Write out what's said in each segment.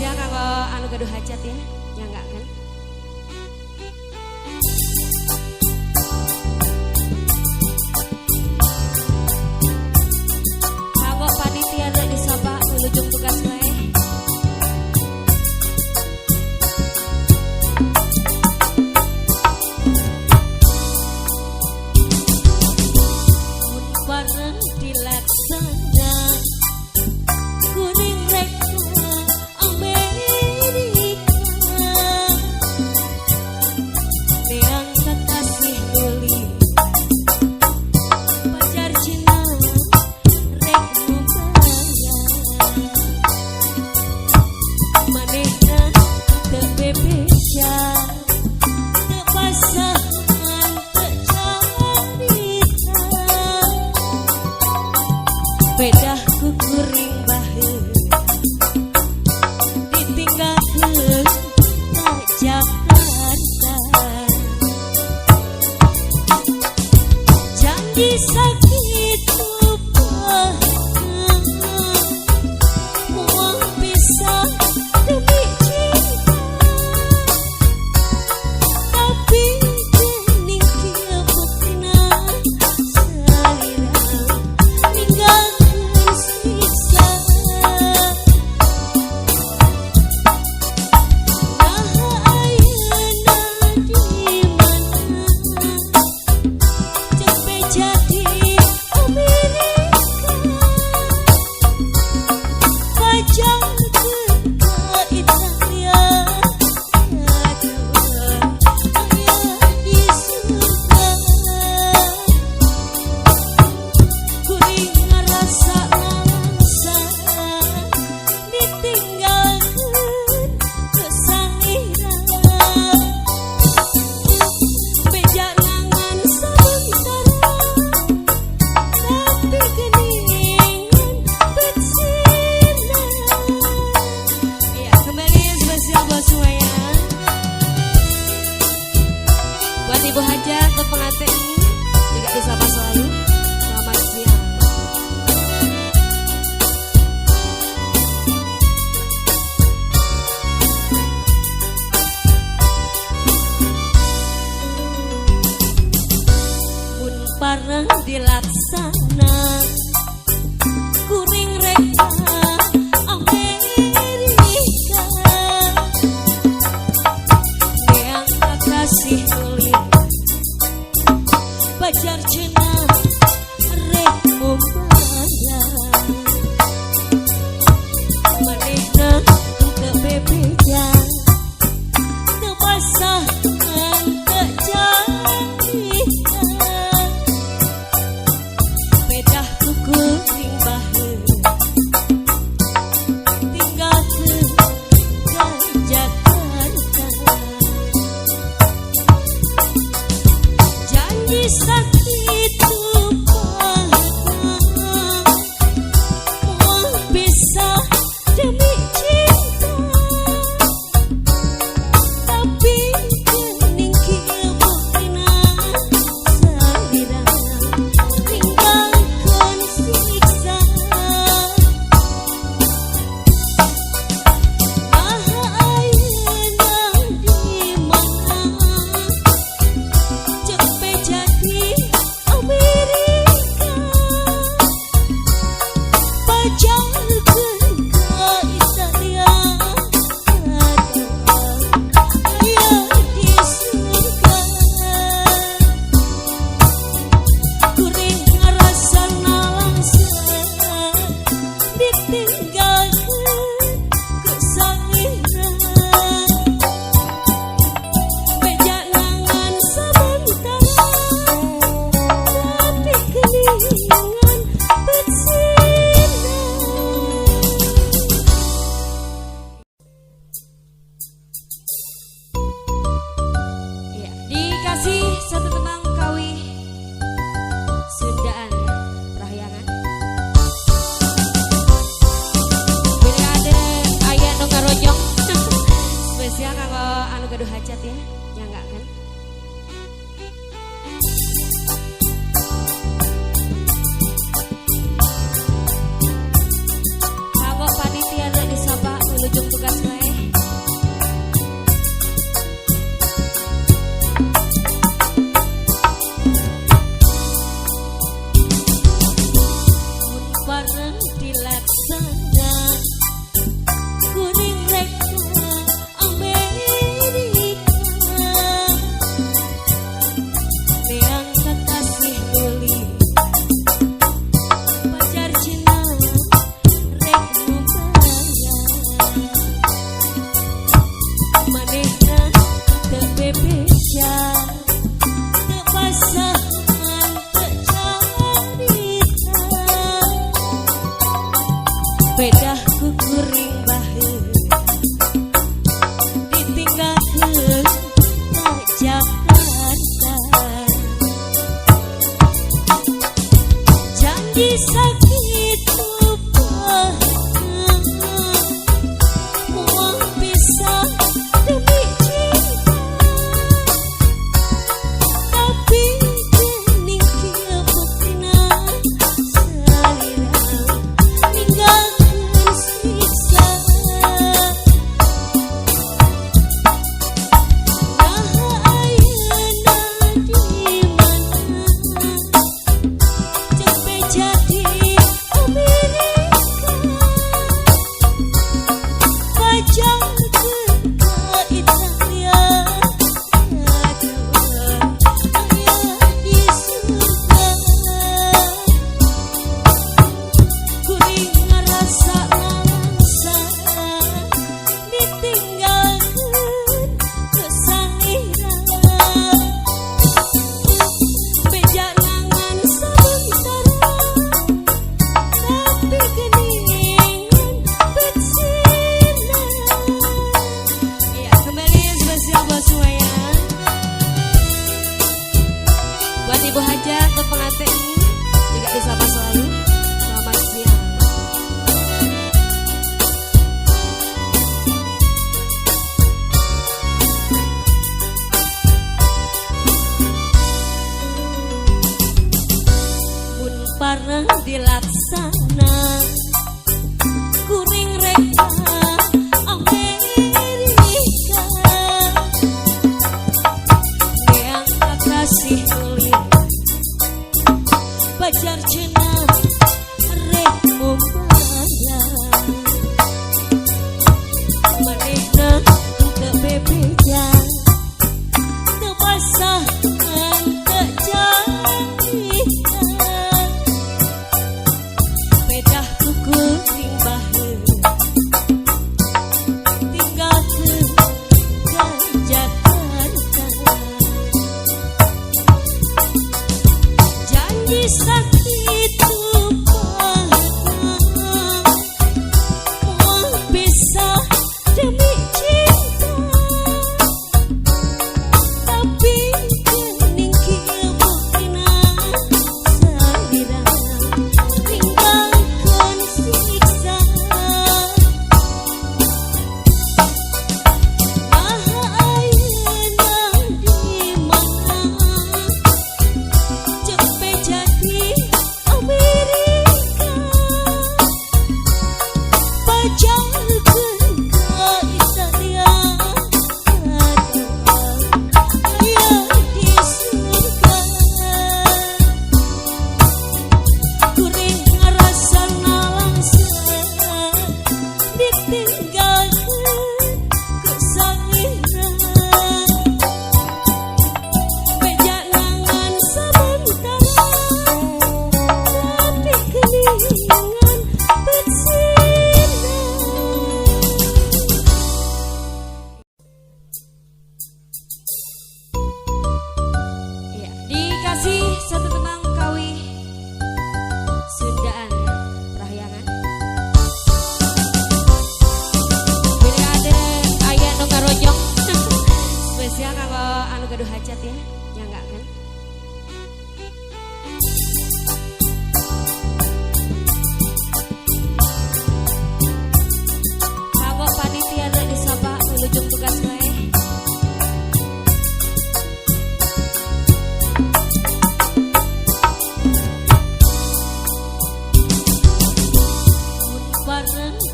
Spesial kanggo anu gaduh hajat ya, nyangga kan. Kanggo panitia rek disapa nulujung tugas wae. Mun bareng dilaksana kuring rek bedah kukuring baheula ditinggalkeun ka Jakarta janji sakitu moal pisah demi cinta tapi gening kieu buktina salira ninggal Ibu hajat buat pengantin juga disapa selalu. Selamat siang. Mun pareng dilaksana kuring reka Amerika yang kasih pacar cenah rek membayar manehna teu bebeja teu pasangan teu janjian bedah kukuring baheula tinggalkeun ka Jakarta janji sakitu moal pisah demi cinta tapi gening kieu buktina salira ninggalkeun siksa ayeuna di mana jadi Amerika pacarkeun ka Italia aya di surga kuring ngarasana langsung ditinggalkeun ku salira beja nangan samentara tapi keningan bersina. Ya, dikasih satu tembang kawi Sundaan Prahyangan. Bila ada ayah nu ngarojong spesial kanggo anu gaduh hajat ya, nyangga kan. Kanggo panitia rek disapa nulujung tugas wae.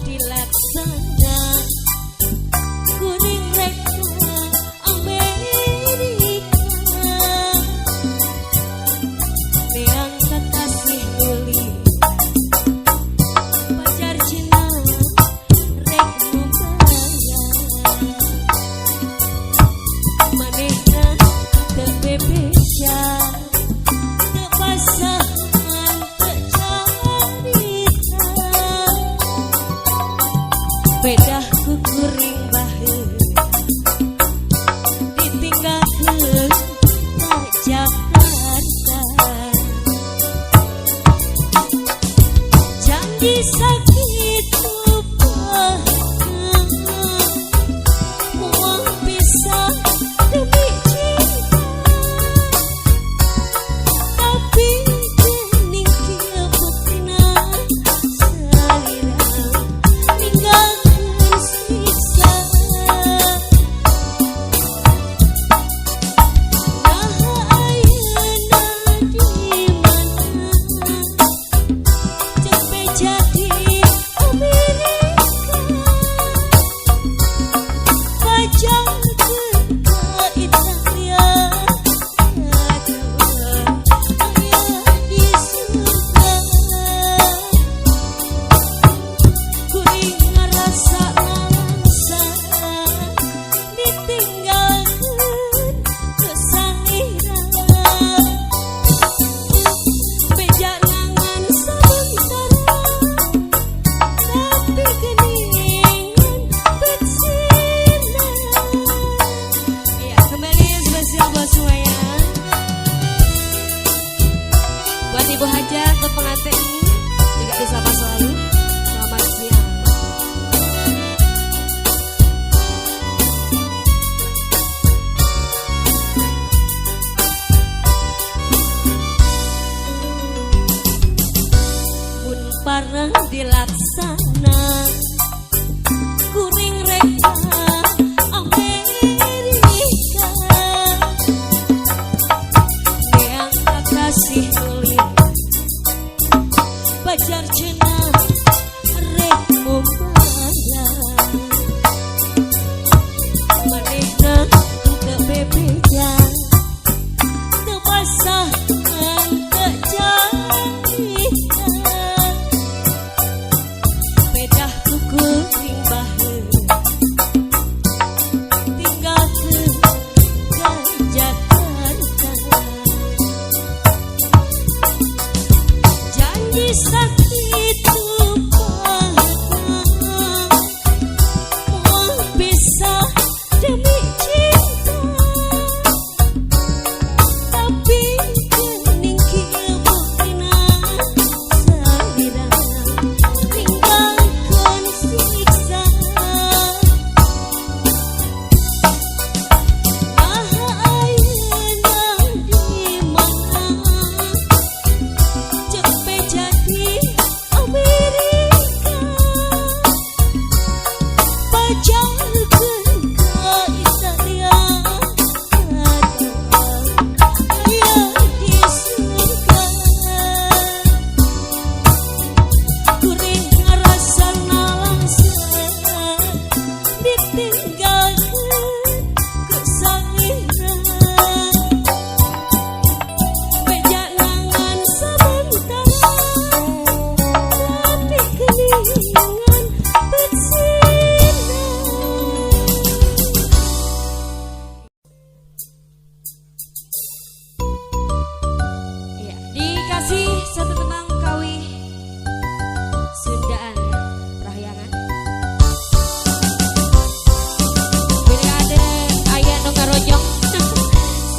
dilaksana kuring reka Amerika beang kekasih uli pacar Cina rek mubaya manehna teu bebeja teu pasangan teu carita bedah kukuring baheula ditinggalkeun ka Jakarta janji sakitu moal pisah demi cinta tapi geuning kieu buktina salira ninggalkeun siksa naha ayeuna di mana ceuk beja di Amerika pajalkeun ka Italia adalah aya di surga kuring ngarasa ngalangsa ditinggalkeun ke salira beja nangan samentara tapi geningan bersina. Iya, kembali yang spesial buat semuanya. Buat Ibu Hajat, buat pengantin juga disapa selalu. Selamat siang. Mun parang dilaksana kuring reka Amerika beang kekasih uli pacar Cina rek mubaya manehna teu bebeja teu pasangan teu carita bedah kukuring baheula tinggalkeun ka Jakarta janji sakitu moal pisah demi cinta tapi geuning kieu buktina salira ninggalkeun siksa naha ayeuna di mana ceuk beja di Amerika pajalkeun ka Italia adalah aya di surga kuring ngarasa ngalangsa ditinggalkeun ke salira beja nangan samentara tapi geningan bersina. Iya, dikasih satu tembang kawi Sundaan Rahyangan. Bila ada aya nu ngarojong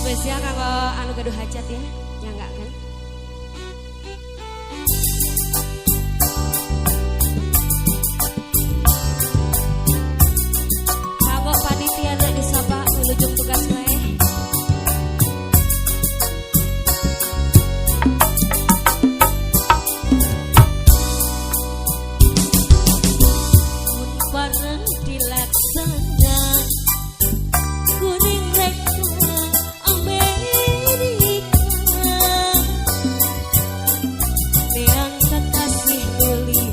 spesial kanggo anu gaduh hajat ya, nyangga kan. Kanggo panitia rek disapa wilujeng tugas wae. Mun parang dilaksana kuring reka Amerika beang kekasih uli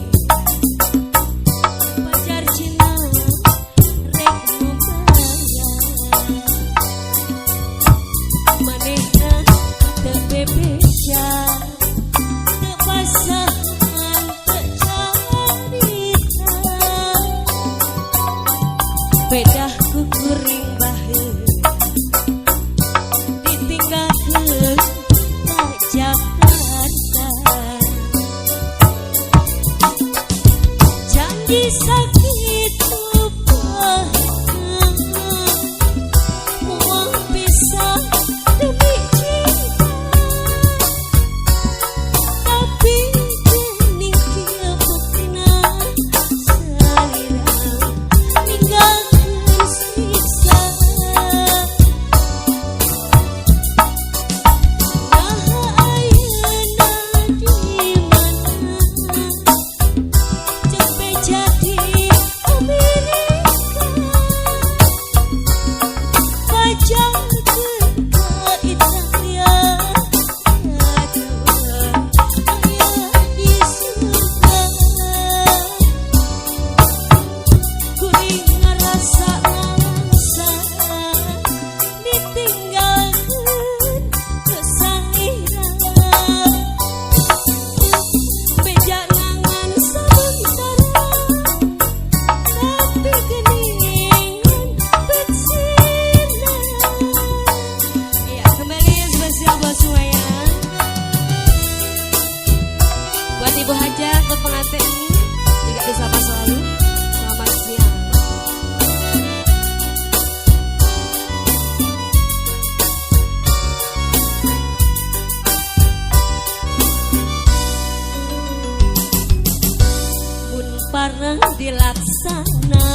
dilaksana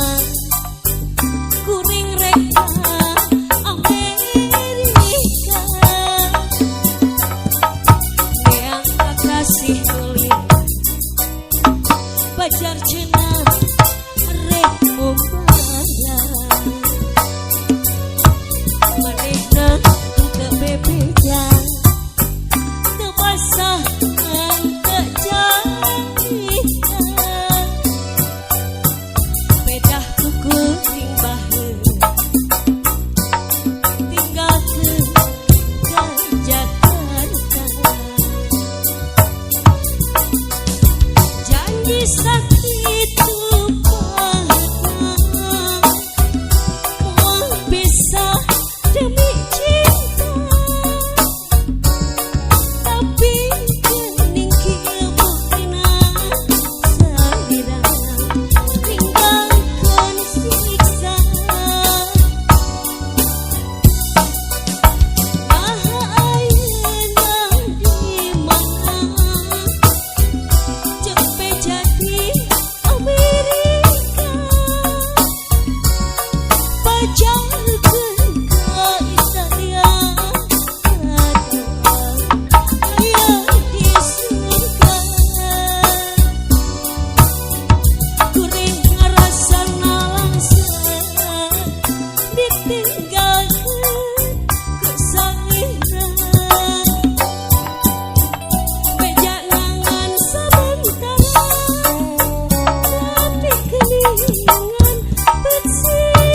kuring reka Amerika yang kasih tulis pacar cenah rek membayar manehna teu bebeja teu pasangan teu jadikan bedah kukuring baheula tinggalkeun ka Jakarta janji sakitu moal pisah demi cinta tapi geuning kieu buktina salira tinggalkeun siksa naha ayeuna di mana cepe jadi Amerika pajalkeun ka Italia aya di surga kuring ngarasana langsung ditinggalkeun ku salira beja nangan samentara tapi keningan betsinan.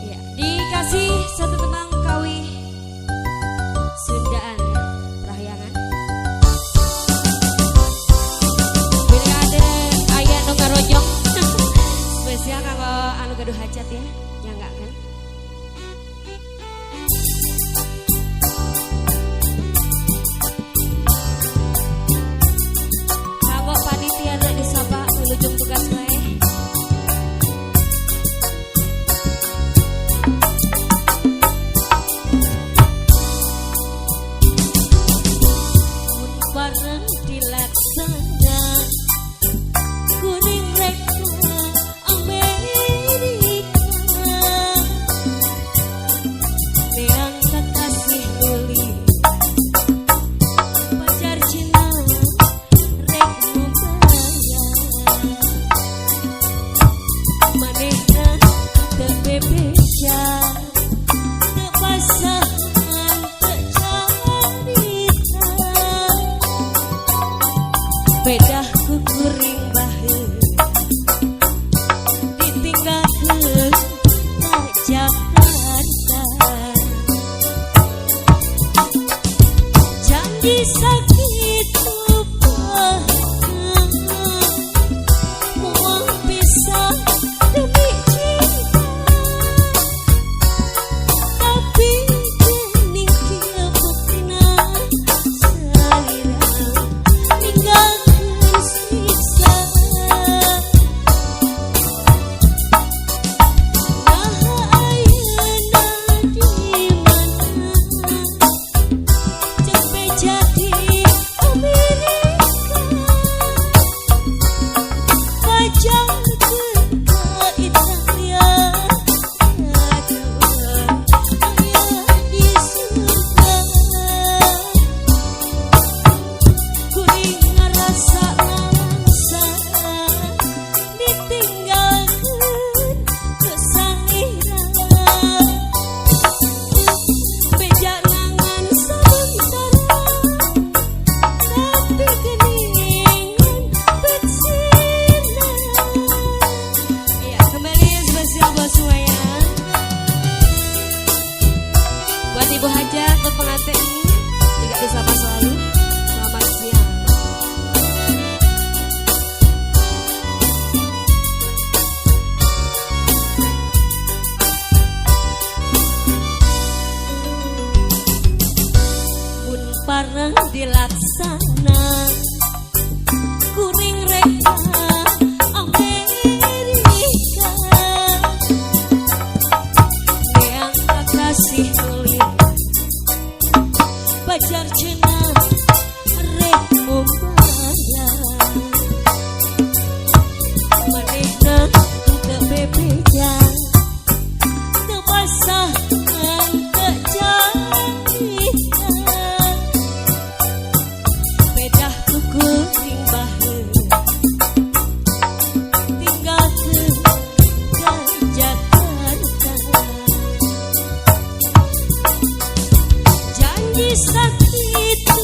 Ya, dikasih satu tembang kawi Sundaan Parahyangan. Bila ada aya nu ngarojong spesial kanggo anu gaduh hajat ya, nyangga kan. Kanggo panitia rek disapa nulujung tugas bae. Bareng dilaksana kuring reka Amerika beang kakasih tulis pacar cina rek membayar manehna teu bebeja teu pasangan teu jadikan bedah kukuring baheula ditinggalkeun ka Jakarta janji sakitu moal pisah demi cinta tapi geuning kieu buktina salira tinggalkeun siksa naha ayeuna di mana cepe jadi Amerika pajalkeun ka Italia aya di surga kuring ngarasa langsung ditinggalkeun ku salira beja nangan samentara tapi keningan betsinan. Iya, kembali spesial buat semuanya. Buat Ibu Hajat, untuk pengantin juga disapa selalu. Selamat siang. Mun pareng dilaksana kuring reka Amerika yang kasih tulis pacar cenah rek membayar manehna teu bebejan teu pasangan teu jadian bedah kuku tingbaheun tinggalkeun ka Jakarta janji sakitu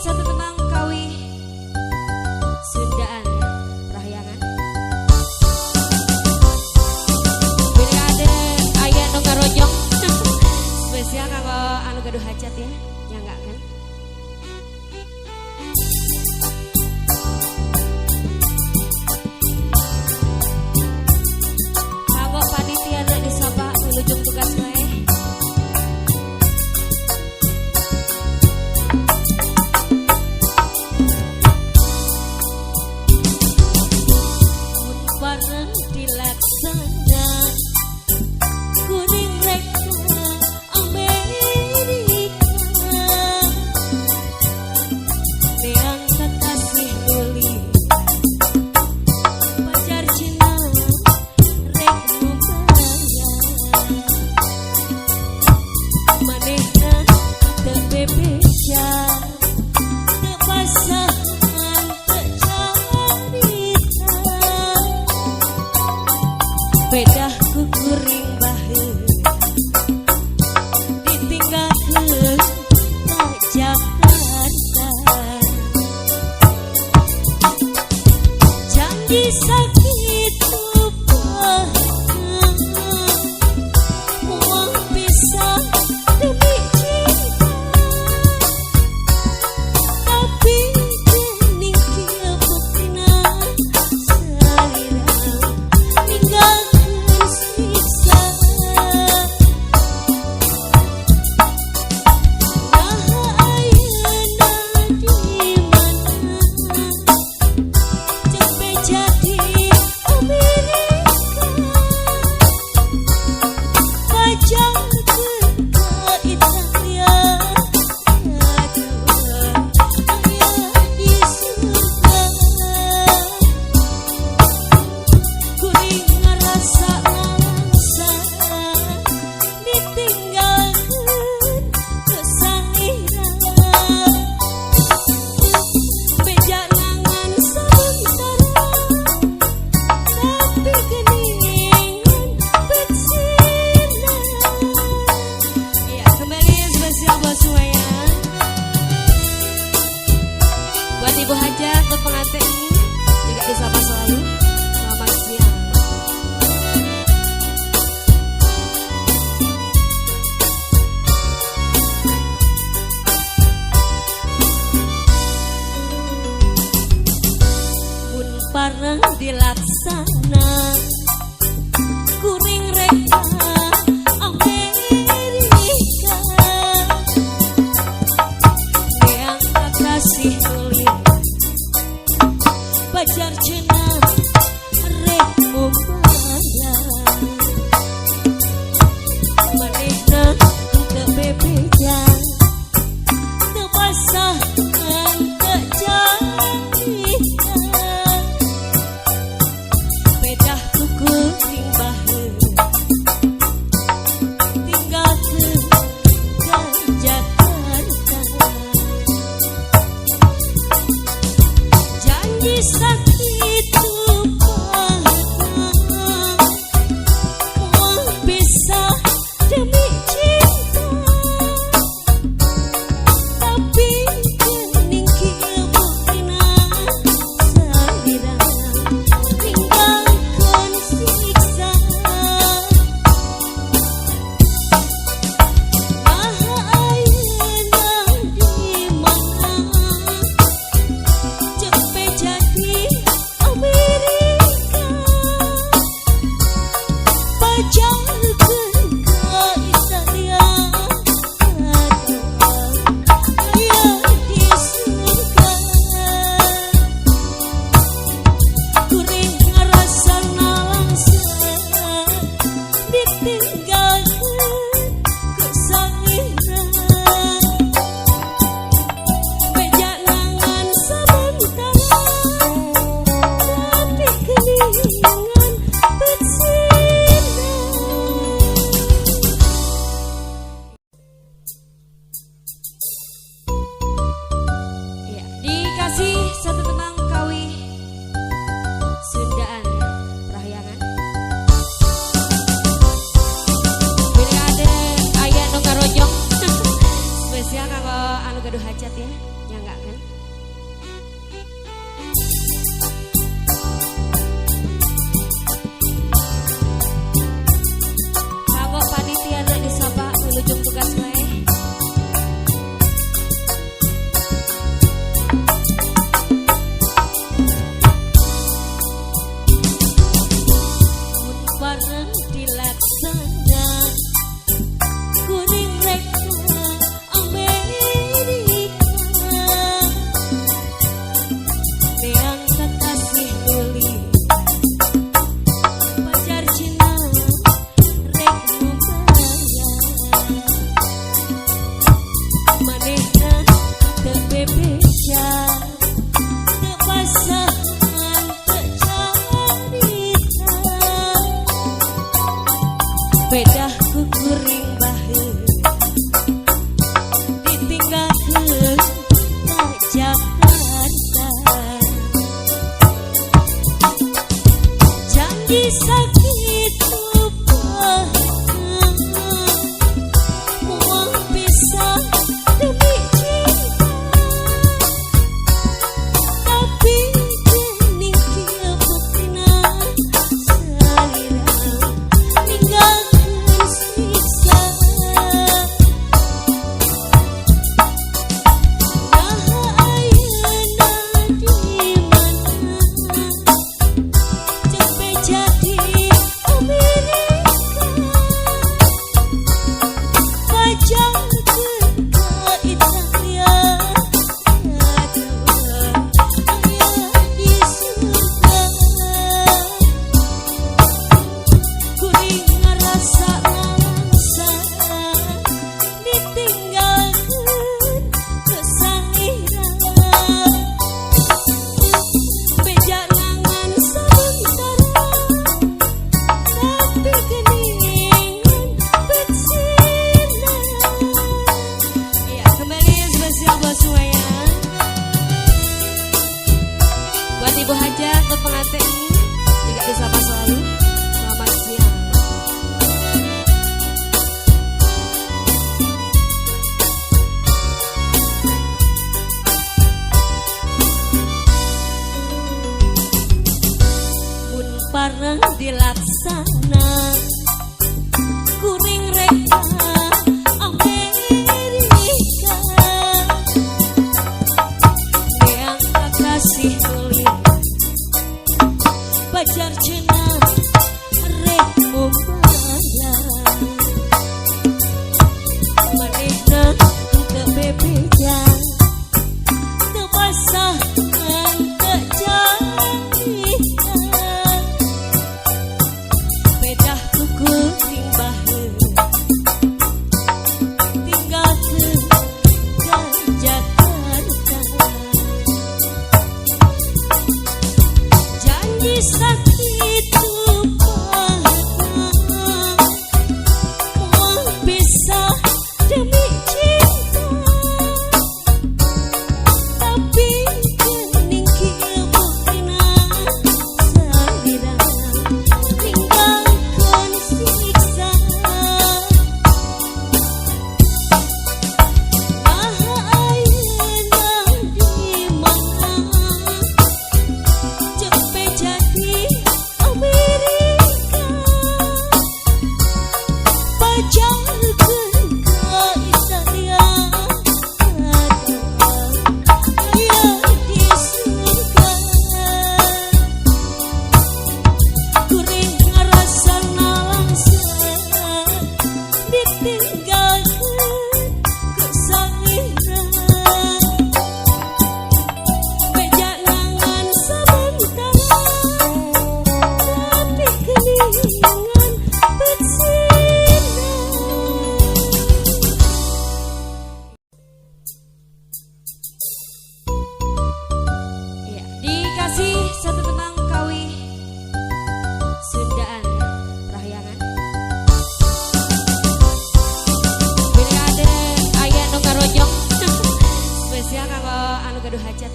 satu tembang kawi Sundaan Rahyangan bila ada ayah nu ngarojong spesial kanggo anu gaduh hajat ya nyangga kan kanggo panitia rek disapa nulujung tugas wae bedah kukuring baheun ditinggalkeun ka Jakarta janji sakitu paheun moal pisah demi cinta tapi geuning kieu buktina salira ninggal Ibu hajat untuk pengantin juga disapa selalu. Selamat siang. Pun parang dilaksana kuring reka Amerika yang kasih tulis pacar cenah rek membayar manehna teu bebejan teu pasangan teu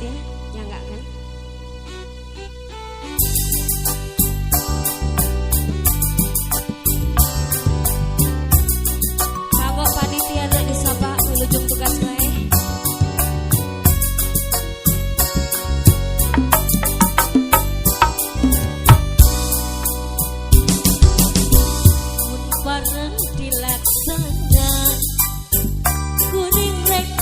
ya, ya enggak kan? Kanggo panitia nek disapa wilujeng tugas wae. Mun bareng dilaksana kuring reka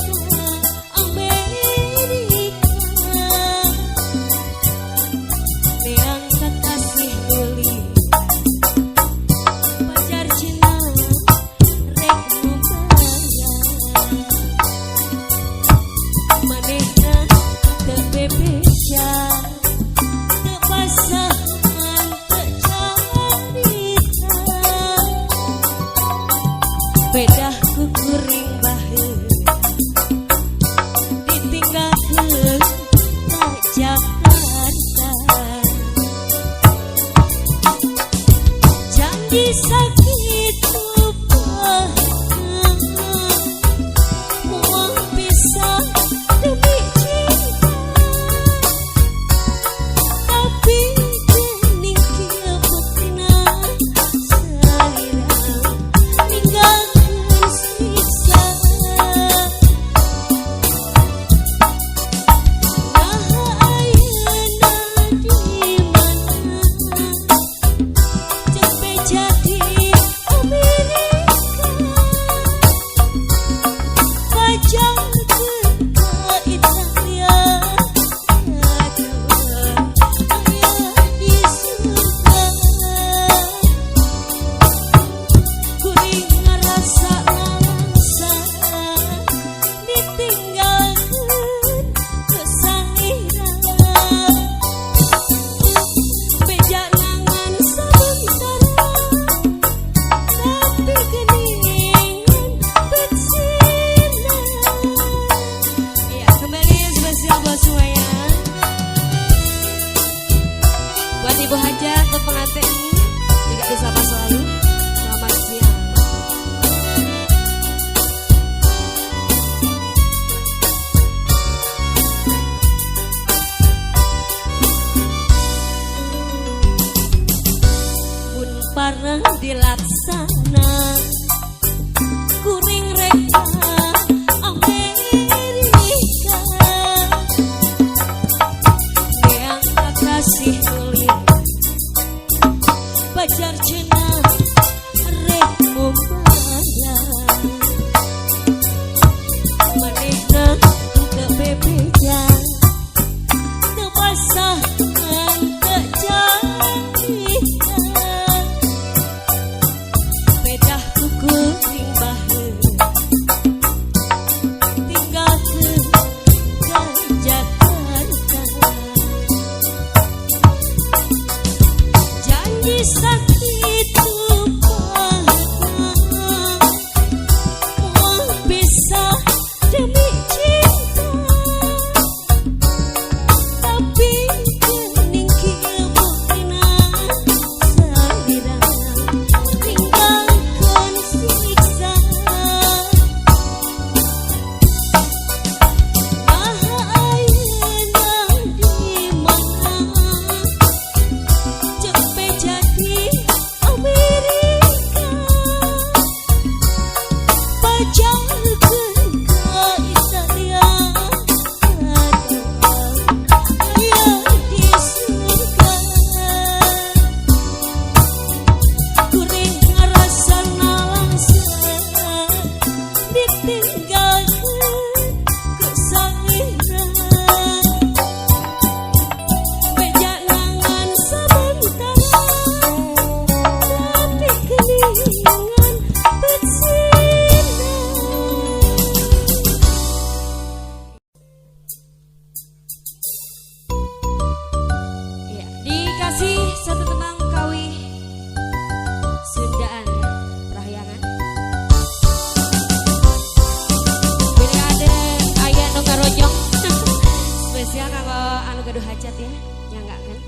bedah kukuring baheun ditinggalkeun ka Jakarta janji sakitu moal pisah demi cinta tapi gening kieu buktina salira ninggal buat ibu hajat, buat pengantin juga disapa selalu. Selamat siang. Pun pareng dilaksana kuring reka Amerika yang kasih pacar cenah rek membayar manehna teu bebeja teu pasangan teu janjian bedah kukuring baheun tinggalkeun ka Jakarta janji sakitu moal pisah demi cinta tapi gening kieu buktina salira ninggalkeun siksa ayeuna di mana cepet jadi Amerika pajarkeun ka Italia doa aya di surga kuring ngarasana langsung ditinggalkeun ku salira beja nangan sebentar tapi keningan betsinan. Ya, dikasih satu tembang kawi Sundaan Rahyangan. Bila ada ayah nu ngarojong spesial kanggo anu gaduh hajat ya, ya enggak kan?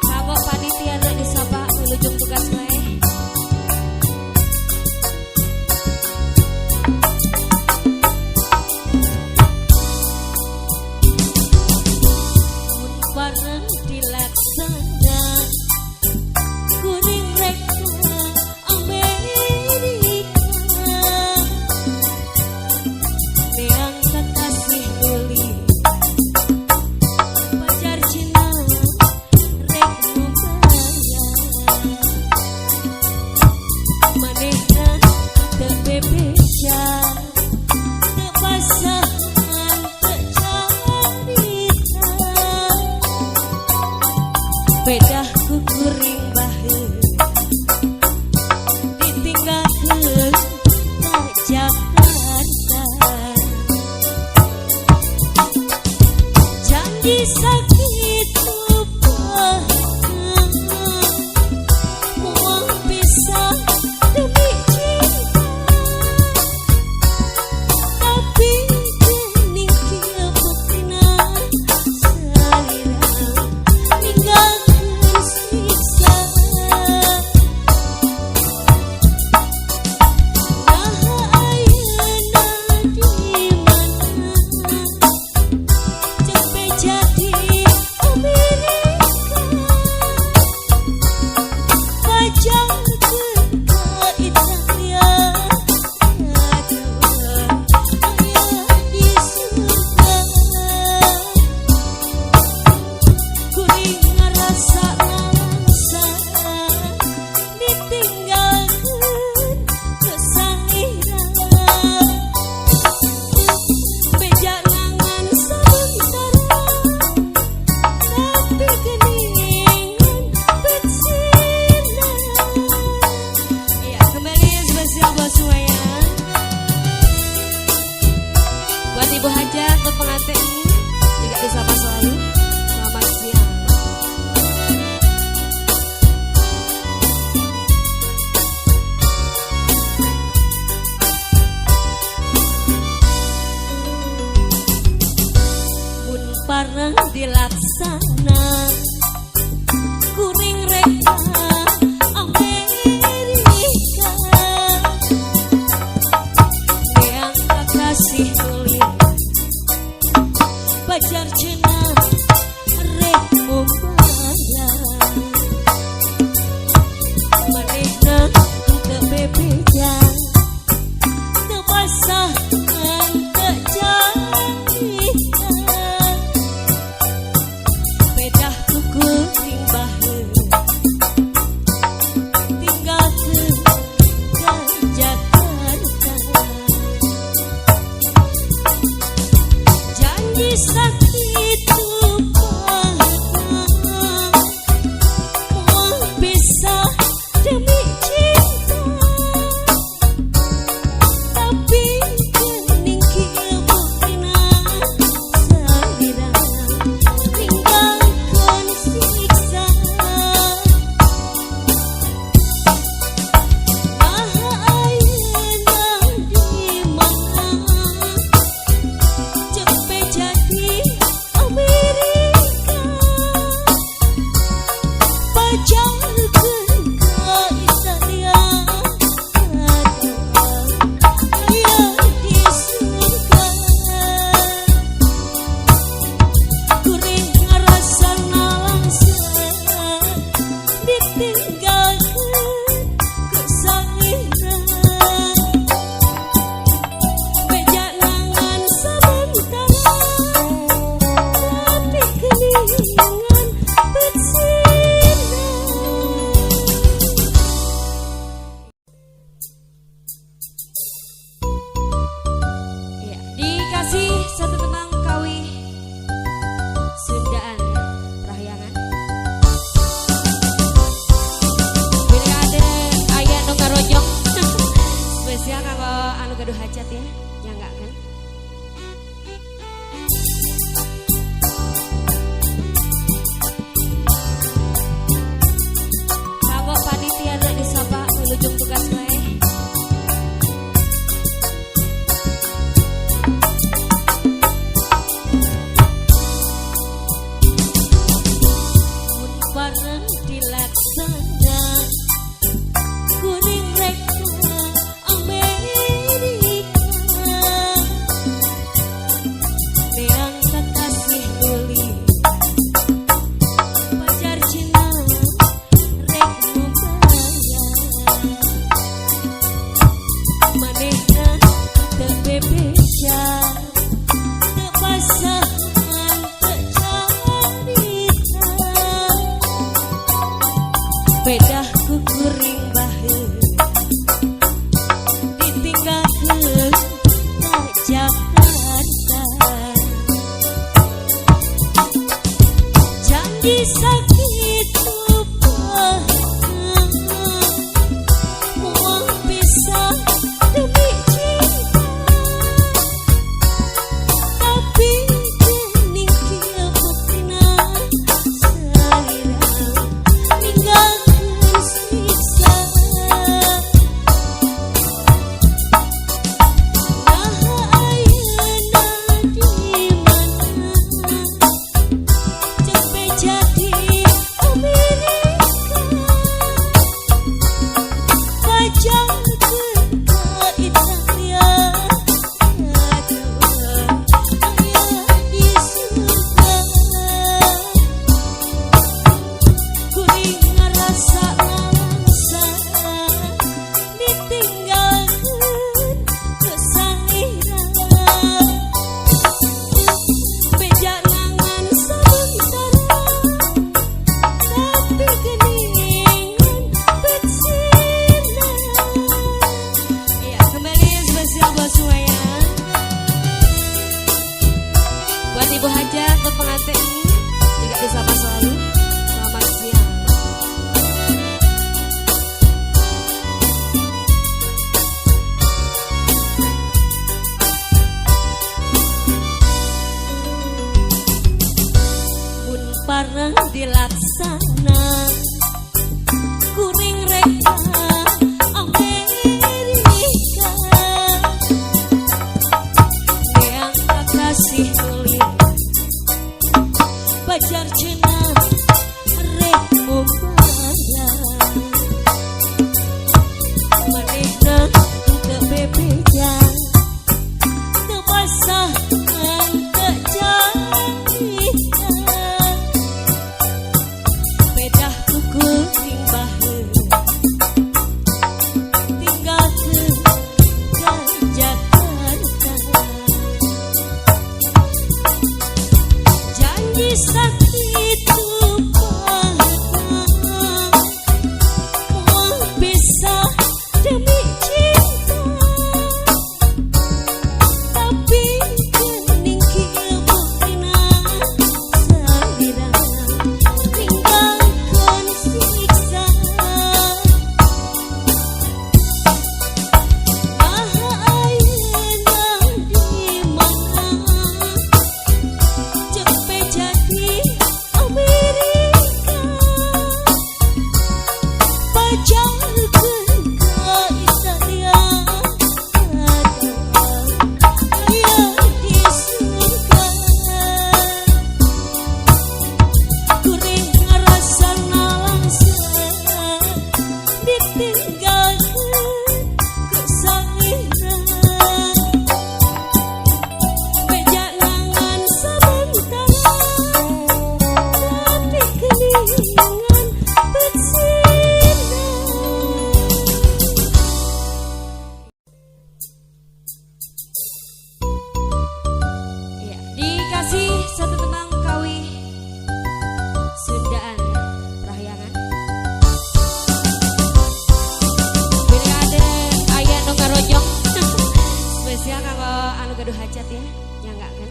Kanggo panitia nek disapa wilujeng tugas wae. pengantin juga disapa selalu. Selamat siang. Pun parang dilaksana kuring reka Amerika yang kasih tulis pacar cenah rek membayar manehna teu bebeja teu pasangan teu jadikan pedah kukuring baheula tinggalkeun ka Jakarta janji sakitu moal pisah demi cinta tapi geuning kieu buktina salira ninggalkeun siksa ayeuna di mana cepet jadi Amerika pacarkeun ka Italia aya di surga kuring ngarasana langsung ditinggalkeun ku sangira beja nangan sementara tapi keningan betsiran. Iya, dikasih satu tembang kawi Sundaan Rahyangan. Bila ada aya nu ngarojong spesial kanggo anu gaduh hajat ya, nyangga kan. Kanggo panitia rek disapa nulujung tugas wae. Mun bareng dilaksana kuring reka Amerika neang kekasih tuli pacar cina rek membayar manehna teu bebeja teu pasangan teu carita pedah kukuring baheula ditinggalkeun ka Jakarta janji sakitu moal pisah demi cinta tapi geuning kieu buktina salira ninggalkeun siksa ayeuna di mana cepet jadi Amerika pacarkeun ka Italia aya di surga kuring ngarasa langsung ditinggalkeun ku sangira beja nangan sementara tapi keningan betsiran. Iya, kembali spesial buat semuanya. Buat ibu hajat, buat pengantin juga disapa selalu. Selamat siang. gaduh hajat ya, ya enggak kan?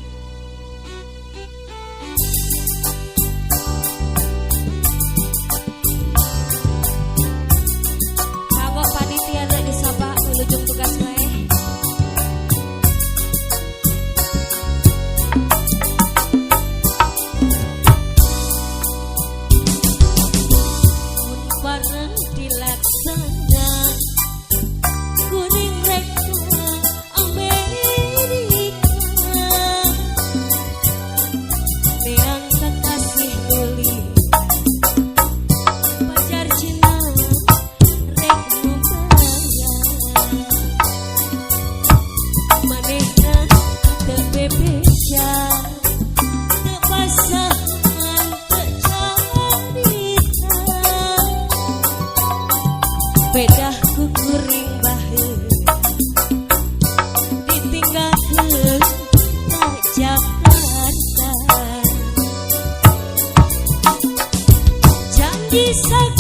Kagok panitia rek disapa wilujeng tugas wae. Bareng dilaksana kuring reka Amerika neang kekasih uli pacar Cina rek membayar manehna teu bebeja teu pasangan teu carita bedah ku kuring baheula ditinggalkeun ka Jakarta janji sak